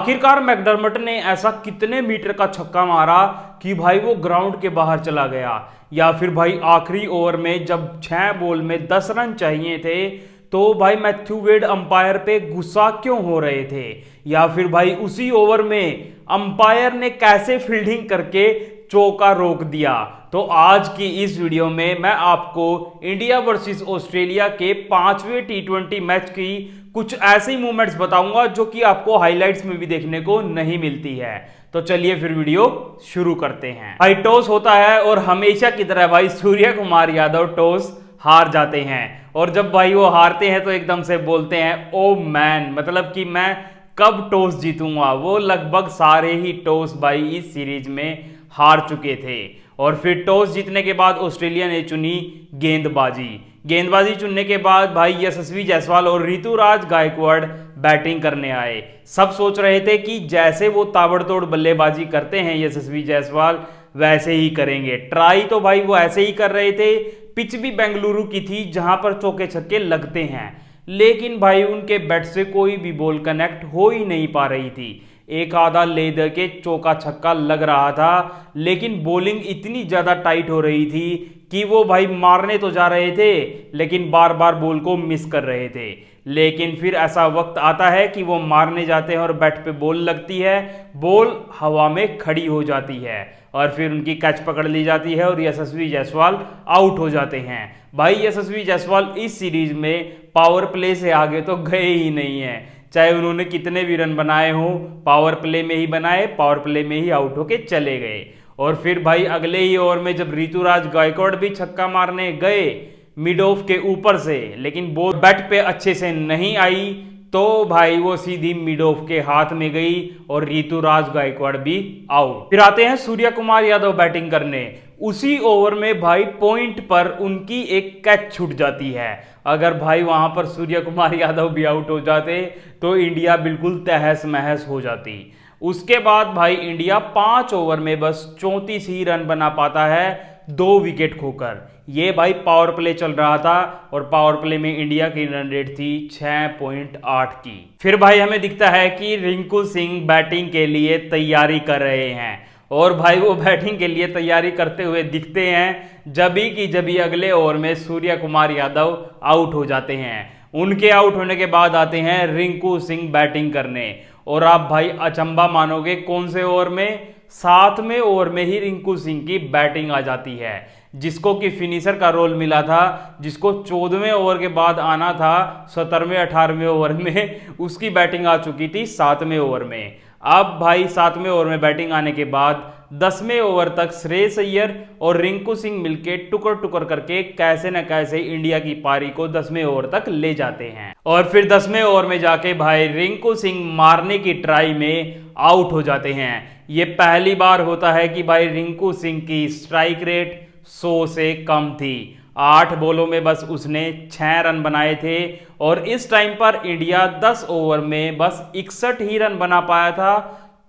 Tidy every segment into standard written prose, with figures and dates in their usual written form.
आखिरकार मैकडर्मट ने ऐसा कितने मीटर का छक्का मारा कि भाई वो ग्राउंड के बाहर चला गया, या फिर भाई आखिरी ओवर में जब 6 बॉल में 10 रन चाहिए थे तो भाई मैथ्यू वेड अंपायर पे गुस्सा क्यों हो रहे थे, या फिर भाई उसी ओवर में अंपायर ने कैसे फील्डिंग करके चौका रोक दिया। तो आज की इस वीडियो में मैं आपको इंडिया वर्सेस ऑस्ट्रेलिया के 5वें T20 मैच की कुछ ऐसी मूवमेंट्स बताऊंगा जो कि आपको हाइलाइट्स में भी देखने को नहीं मिलती है। तो चलिए फिर वीडियो शुरू करते हैं। भाई टॉस होता है और हमेशा की तरह भाई सूर्य कुमार यादव टॉस हार जाते हैं, और जब भाई वो हारते हैं तो एकदम से बोलते हैं ओ मैन, मतलब कि मैं कब टॉस जीतूंगा। वो लगभग सारे ही टॉस भाई इस सीरीज में हार चुके थे, और फिर टॉस जीतने के बाद ऑस्ट्रेलिया ने चुनी गेंदबाजी चुनने के बाद भाई यशस्वी जायसवाल और ऋतुराज गायकवाड़ बैटिंग करने आए। सब सोच रहे थे कि जैसे वो ताबड़तोड़ बल्लेबाजी करते हैं यशस्वी जायसवाल वैसे ही करेंगे। ट्राई तो भाई वो ऐसे ही कर रहे थे, पिच भी बेंगलुरु की थी जहां पर चौके छक्के लगते हैं, लेकिन भाई उनके बैट से कोई भी बॉल कनेक्ट हो ही नहीं पा रही थी। एक आधा ले दे के चौका छक्का लग रहा था, लेकिन बॉलिंग इतनी ज्यादा टाइट हो रही थी कि वो भाई मारने तो जा रहे थे लेकिन बार बार बॉल को मिस कर रहे थे। लेकिन फिर ऐसा वक्त आता है कि वो मारने जाते हैं और बैट पे बॉल लगती है, बॉल हवा में खड़ी हो जाती है और फिर उनकी कैच पकड़ ली जाती है और यशस्वी जायसवाल आउट हो जाते हैं। भाई यशस्वी जायसवाल इस सीरीज में पावर प्ले से आगे तो गए ही नहीं है, चाहे उन्होंने कितने भी रन बनाए हों, पावर प्ले में ही बनाए, पावर प्ले में ही आउट होके चले गए। और फिर भाई अगले ही ओवर में जब ऋतुराज गायकवाड़ भी छक्का मारने गए मिड ऑफ के ऊपर से, लेकिन बॉल बैट पे अच्छे से नहीं आई, तो भाई वो सीधी मिड ऑफ के हाथ में गई और ऋतुराज गायकवाड़ भी आउट। फिर आते हैं सूर्य कुमार यादव बैटिंग करने। उसी ओवर में भाई पॉइंट पर उनकी एक कैच छूट जाती है। अगर भाई वहां पर सूर्य कुमार यादव भी आउट हो जाते तो इंडिया बिल्कुल तहस महस हो जाती। उसके बाद भाई इंडिया 5 ओवर में बस 34 ही रन बना पाता है 2 विकेट खोकर। ये भाई पावर प्ले चल रहा था और पावर प्ले में इंडिया की रन रेट थी 6.8 की। फिर भाई हमें दिखता है कि रिंकू सिंह बैटिंग के लिए तैयारी कर रहे हैं, और भाई वो बैटिंग के लिए तैयारी करते हुए दिखते हैं जबी अगले ओवर में सूर्य कुमार यादव आउट हो जाते हैं। उनके आउट होने के बाद आते हैं रिंकू सिंह बैटिंग करने, और आप भाई अचंबा मानोगे कौन से ओवर में, 7वें ओवर में ही रिंकू सिंह की बैटिंग आ जाती है, जिसको कि फिनिशर का रोल मिला था, जिसको 14वें ओवर के बाद आना था 17वें 18वें ओवर में, उसकी बैटिंग आ चुकी थी 7वें ओवर में। अब भाई 7वें ओवर में बैटिंग आने के बाद 10वें ओवर तक श्रेयस अय्यर और रिंकू सिंह मिलके टुकर टुकर करके कैसे न कैसे इंडिया की पारी को 10वें ओवर तक ले जाते हैं, और फिर 10वें ओवर में जाके भाई रिंकू सिंह मारने की ट्राई में आउट हो जाते हैं। ये पहली बार होता है कि भाई रिंकू सिंह की स्ट्राइक रेट 100 से कम थी। 8 बॉलों में बस उसने 6 रन बनाए थे, और इस टाइम पर इंडिया 10 ओवर में बस 61 ही रन बना पाया था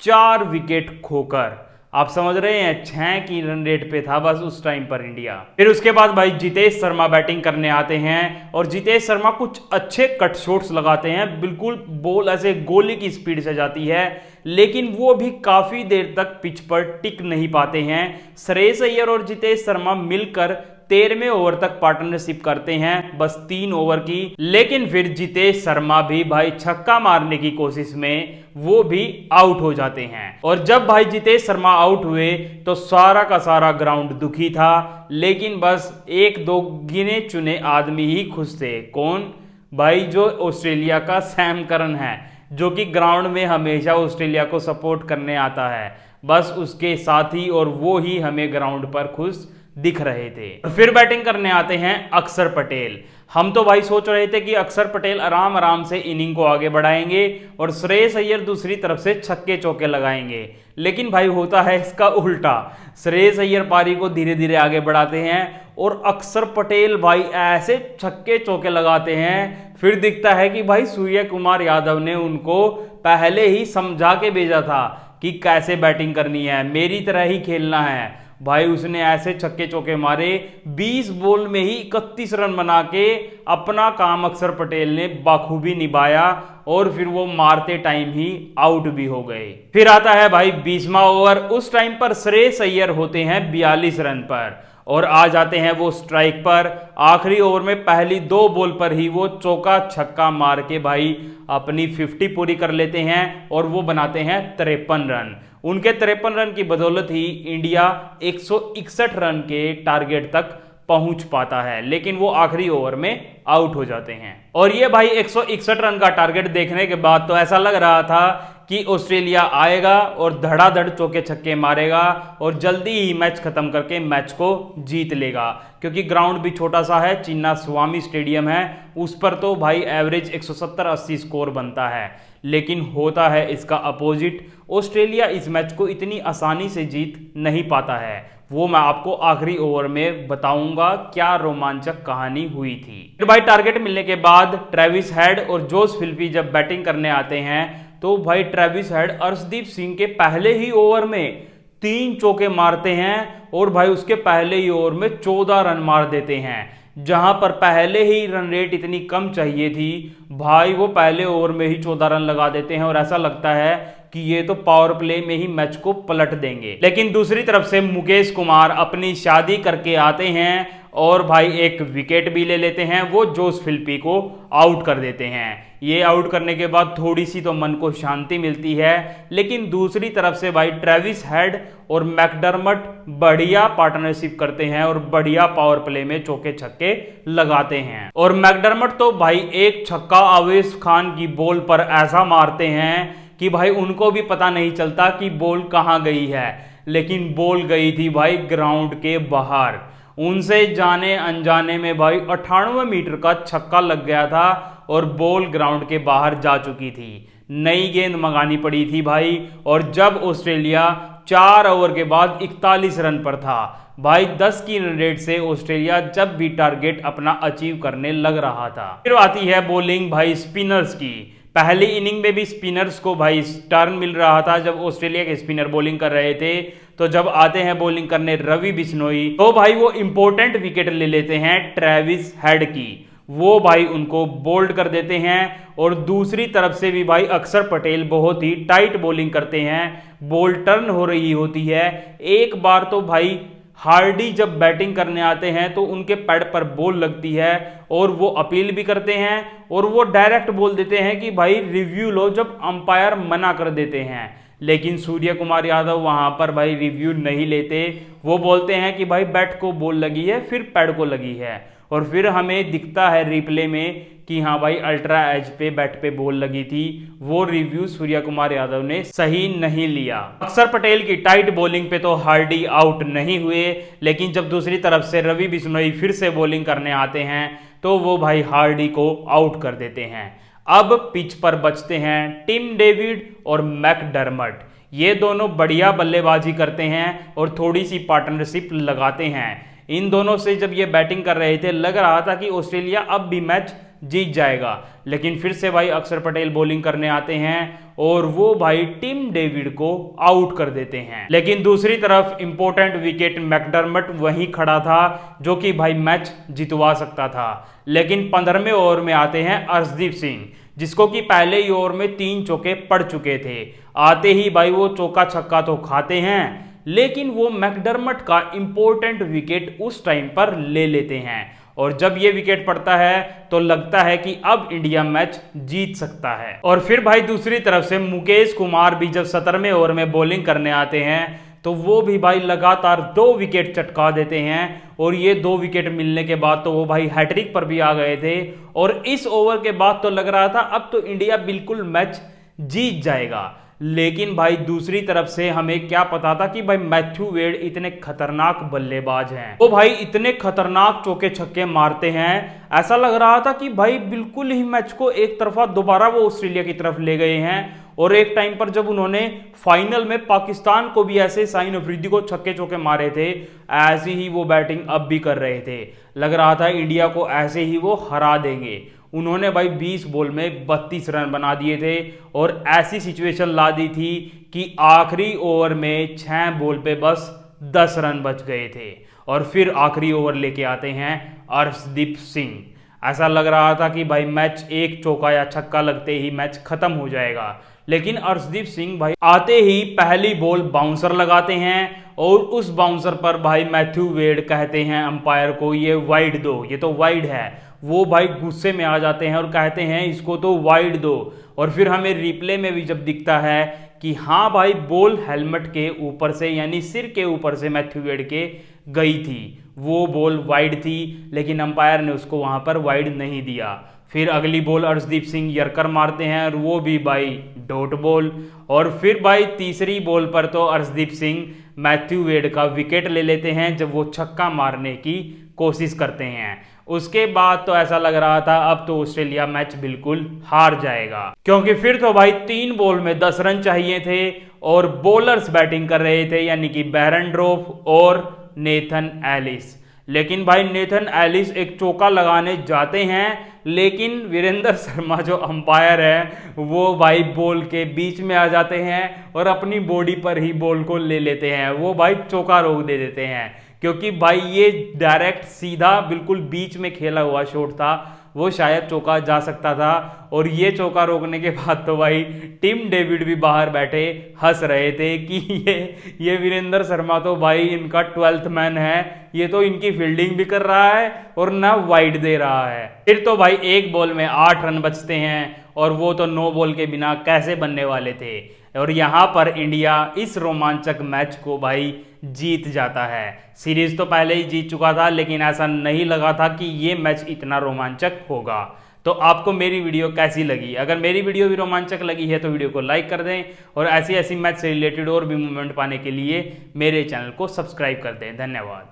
4 विकेट खोकर। आप समझ रहे हैं, 6 की रन रेट पे था बस उस टाइम पर इंडिया। फिर उसके बाद भाई जितेश शर्मा बैटिंग करने आते हैं, और जितेश शर्मा कुछ अच्छे कट शॉट्स लगाते हैं, बिल्कुल बॉल ऐसे गोली की स्पीड से जाती है, लेकिन वो भी काफी देर तक पिच पर टिक नहीं पाते हैं। श्रेयस अय्यर और जितेश शर्मा मिलकर 13वें ओवर तक पार्टनरशिप करते हैं, बस 3 ओवर की, लेकिन फिर जितेश शर्मा भी भाई छक्का मारने की कोशिश में वो भी आउट हो जाते हैं। और जब भाई जितेश शर्मा आउट हुए तो सारा का सारा ग्राउंड दुखी था, लेकिन बस 1-2 गिने चुने आदमी ही खुश थे। कौन? भाई जो ऑस्ट्रेलिया का सैम करन है, जो कि ग्राउंड में हमेशा ऑस्ट्रेलिया को सपोर्ट करने आता है, बस उसके साथी और वो ही हमें ग्राउंड पर खुश दिख रहे थे। फिर बैटिंग करने आते हैं अक्षर पटेल। हम तो भाई सोच रहे थे कि अक्षर पटेल आराम आराम से इनिंग को आगे बढ़ाएंगे और श्रेयस अय्यर दूसरी तरफ से छक्के चौके लगाएंगे, लेकिन भाई होता है इसका उल्टा। श्रेयस अय्यर पारी को धीरे धीरे आगे बढ़ाते हैं और अक्षर पटेल भाई ऐसे छक्के चौके लगाते हैं, फिर दिखता है कि भाई सूर्य कुमार यादव ने उनको पहले ही समझा के भेजा था कि कैसे बैटिंग करनी है, मेरी तरह ही खेलना है। भाई उसने ऐसे छक्के चौके मारे, 20 बॉल में ही 31 रन बना के अपना काम अक्षर पटेल ने बाखूबी निभाया और फिर वो मारते टाइम ही आउट भी हो गए। फिर आता है भाई 20वां ओवर। उस टाइम पर श्रेयस अय्यर होते हैं 42 रन पर और आ जाते हैं वो स्ट्राइक पर। आखिरी ओवर में पहली 2 बॉल पर ही वो चौका छक्का मार के भाई अपनी 50 पूरी कर लेते हैं और वो बनाते हैं 53 रन। उनके 53 रन की बदौलत ही इंडिया 161 रन के टारगेट तक पहुंच पाता है, लेकिन वो आखिरी ओवर में आउट हो जाते हैं। और ये भाई 161 रन का टारगेट देखने के बाद तो ऐसा लग रहा था कि ऑस्ट्रेलिया आएगा और धड़ाधड़ चौके छक्के मारेगा और जल्दी ही मैच खत्म करके मैच को जीत लेगा, क्योंकि ग्राउंड भी छोटा सा है, चिन्ना स्वामी स्टेडियम है, उस पर तो भाई एवरेज 170-80 स्कोर बनता है। लेकिन होता है इसका अपोजिट। ऑस्ट्रेलिया इस मैच को इतनी आसानी से जीत नहीं पाता है। वो मैं आपको आखिरी ओवर में बताऊंगा क्या रोमांचक कहानी हुई थी। फिर भाई टारगेट मिलने के बाद ट्रेविस हेड और जोस फिलिपी जब बैटिंग करने आते हैं तो भाई ट्रेविस हेड अर्शदीप सिंह के पहले ही ओवर में 3 चौके मारते हैं और भाई उसके पहले ही ओवर में 14 रन मार देते हैं। जहां पर पहले ही रन रेट इतनी कम चाहिए थी, भाई वो पहले ओवर में ही 14 रन लगा देते हैं और ऐसा लगता है कि ये तो पावर प्ले में ही मैच को पलट देंगे। लेकिन दूसरी तरफ से मुकेश कुमार अपनी शादी करके आते हैं और भाई एक विकेट भी ले लेते हैं। वो जोस फिलिपी को आउट कर देते हैं। ये आउट करने के बाद थोड़ी सी तो मन को शांति मिलती है, लेकिन दूसरी तरफ से भाई ट्रेविस हेड और मैकडरमट बढ़िया पार्टनरशिप करते हैं और बढ़िया पावर प्ले में चौके छक्के लगाते हैं। और मैकडरमट तो भाई एक छक्का आवेश खान की बॉल पर ऐसा मारते हैं कि भाई उनको भी पता नहीं चलता कि बॉल कहां गई है, लेकिन बॉल गई थी भाई ग्राउंड के बाहर। उनसे जाने अनजाने में भाई 98 मीटर का छक्का लग गया था और बॉल ग्राउंड के बाहर जा चुकी थी। नई गेंद मंगानी पड़ी थी भाई। और जब ऑस्ट्रेलिया 4 ओवर के बाद 41 रन पर था, भाई 10 की रन रेट से ऑस्ट्रेलिया जब भी टारगेट अपना अचीव करने लग रहा था। फिर आती है बॉलिंग भाई स्पिनर्स की। पहली इनिंग में भी स्पिनर्स को भाई टर्न मिल रहा था जब ऑस्ट्रेलिया के स्पिनर बॉलिंग कर रहे थे। तो जब आते हैं बॉलिंग करने रवि बिश्नोई, तो भाई वो इंपॉर्टेंट विकेट ले लेते हैं ट्रेविस हेड की। वो भाई उनको बोल्ड कर देते हैं। और दूसरी तरफ से भी भाई अक्षर पटेल बहुत ही टाइट बॉलिंग करते हैं। बॉल टर्न हो रही होती है। एक बार तो भाई हार्डी जब बैटिंग करने आते हैं तो उनके पैड पर बॉल लगती है और वो अपील भी करते हैं और वो डायरेक्ट बोल देते हैं कि भाई रिव्यू लो, जब अंपायर मना कर देते हैं। लेकिन सूर्य कुमार यादव वहां पर भाई रिव्यू नहीं लेते। वो बोलते हैं कि भाई बैट को बॉल लगी है, फिर पैड को लगी है। और फिर हमें दिखता है रिप्ले में कि हाँ भाई अल्ट्रा एज पे बैट पे बॉल लगी थी। वो रिव्यू सूर्य कुमार यादव ने सही नहीं लिया। अक्षर पटेल की टाइट बॉलिंग पे तो हार्डी आउट नहीं हुए, लेकिन जब दूसरी तरफ से रवि बिश्नोई फिर से बॉलिंग करने आते हैं तो वो भाई हार्डी को आउट कर देते हैं। अब पिच पर बचते हैं टिम डेविड और मैकडरमट। ये दोनों बढ़िया बल्लेबाजी करते हैं और थोड़ी सी पार्टनरशिप लगाते हैं। इन दोनों से जब ये बैटिंग कर रहे थे लग रहा था कि ऑस्ट्रेलिया अब भी मैच जीत जाएगा, लेकिन फिर से भाई अक्षर पटेल बॉलिंग करने आते हैं और वो भाई टिम डेविड को आउट कर देते हैं। लेकिन दूसरी तरफ इंपॉर्टेंट विकेट मैकडरमट वहीं खड़ा था जो कि भाई मैच जितवा सकता था। लेकिन 15वें ओवर में आते हैं अर्शदीप सिंह, जिसको कि पहले ही ओवर में 3 चौके पड़ चुके थे। आते ही भाई वो चौका छक्का तो खाते हैं, लेकिन वो मैकडरमट का इंपॉर्टेंट विकेट उस टाइम पर ले लेते हैं। और जब ये विकेट पड़ता है तो लगता है कि अब इंडिया मैच जीत सकता है। और फिर भाई दूसरी तरफ से मुकेश कुमार भी जब 17वें ओवर में बॉलिंग करने आते हैं तो वो भी भाई लगातार 2 विकेट चटका देते हैं। और ये 2 विकेट मिलने के बाद तो वो भाई हैट्रिक पर भी आ गए थे। और इस ओवर के बाद तो लग रहा था अब तो इंडिया बिल्कुल मैच जीत जाएगा। लेकिन भाई दूसरी तरफ से हमें क्या पता था कि भाई मैथ्यू वेड इतने खतरनाक बल्लेबाज हैं। वो भाई इतने खतरनाक चौके छक्के मारते हैं, ऐसा लग रहा था कि भाई बिल्कुल ही मैच को एक तरफा दोबारा वो ऑस्ट्रेलिया की तरफ ले गए हैं। और एक टाइम पर जब उन्होंने फाइनल में पाकिस्तान को भी ऐसे शाहीन अफरीदी को छक्के चौके मारे थे, ऐसी ही वो बैटिंग अब भी कर रहे थे। लग रहा था इंडिया को ऐसे ही वो हरा देंगे। उन्होंने भाई 20 बॉल में 32 रन बना दिए थे और ऐसी सिचुएशन ला दी थी कि आखिरी ओवर में 6 बॉल पे बस 10 रन बच गए थे। और फिर आखिरी ओवर लेके आते हैं अर्शदीप सिंह। ऐसा लग रहा था कि भाई मैच एक चौका या छक्का लगते ही मैच खत्म हो जाएगा, लेकिन अर्शदीप सिंह भाई आते ही पहली बॉल बाउंसर लगाते हैं और उस बाउंसर पर भाई मैथ्यू वेड कहते हैं अंपायर को ये वाइड दो, ये तो वाइड है। वो भाई गुस्से में आ जाते हैं और कहते हैं इसको तो वाइड दो। और फिर हमें रिप्ले में भी जब दिखता है कि हाँ भाई बॉल हेलमेट के ऊपर से यानी सिर के ऊपर से मैथ्यू वेड के गई थी, वो बॉल वाइड थी, लेकिन अंपायर ने उसको वहां पर वाइड नहीं दिया। फिर अगली बॉल अर्शदीप सिंह यर्कर मारते हैं और वो भी भाई डॉट बॉल। और फिर भाई तीसरी बॉल पर तो अर्शदीप सिंह मैथ्यू वेड का विकेट ले लेते हैं जब वो छक्का मारने की कोशिश करते हैं। उसके बाद तो ऐसा लग रहा था अब तो ऑस्ट्रेलिया मैच बिल्कुल हार जाएगा, क्योंकि फिर तो भाई 3 बॉल में 10 रन चाहिए थे और बॉलर्स बैटिंग कर रहे थे यानी कि बेरेंड्रोफ और नेथन एलिस। लेकिन भाई नेथन एलिस एक चौका लगाने जाते हैं, लेकिन वीरेंद्र शर्मा जो अंपायर है वो भाई बॉल के बीच में आ जाते हैं और अपनी बॉडी पर ही बॉल को ले लेते हैं। वो भाई चौका रोक दे देते हैं, क्योंकि भाई ये डायरेक्ट सीधा बिल्कुल बीच में खेला हुआ शॉट था, वो शायद चौका जा सकता था। और ये चौका रोकने के बाद तो भाई टिम डेविड भी बाहर बैठे हंस रहे थे कि ये वीरेंद्र शर्मा तो भाई इनका 12th मैन है, ये तो इनकी फील्डिंग भी कर रहा है और ना वाइड दे रहा है। फिर तो भाई एक बॉल में 8 रन बचते हैं और वो तो 9 बॉल के बिना कैसे बनने वाले थे। और यहाँ पर इंडिया इस रोमांचक मैच को भाई जीत जाता है। सीरीज तो पहले ही जीत चुका था, लेकिन ऐसा नहीं लगा था कि ये मैच इतना रोमांचक होगा। तो आपको मेरी वीडियो कैसी लगी? अगर मेरी वीडियो भी रोमांचक लगी है तो वीडियो को लाइक कर दें और ऐसी ऐसी मैच से रिलेटेड और भी मूवमेंट पाने के लिए मेरे चैनल को सब्सक्राइब कर दें। धन्यवाद।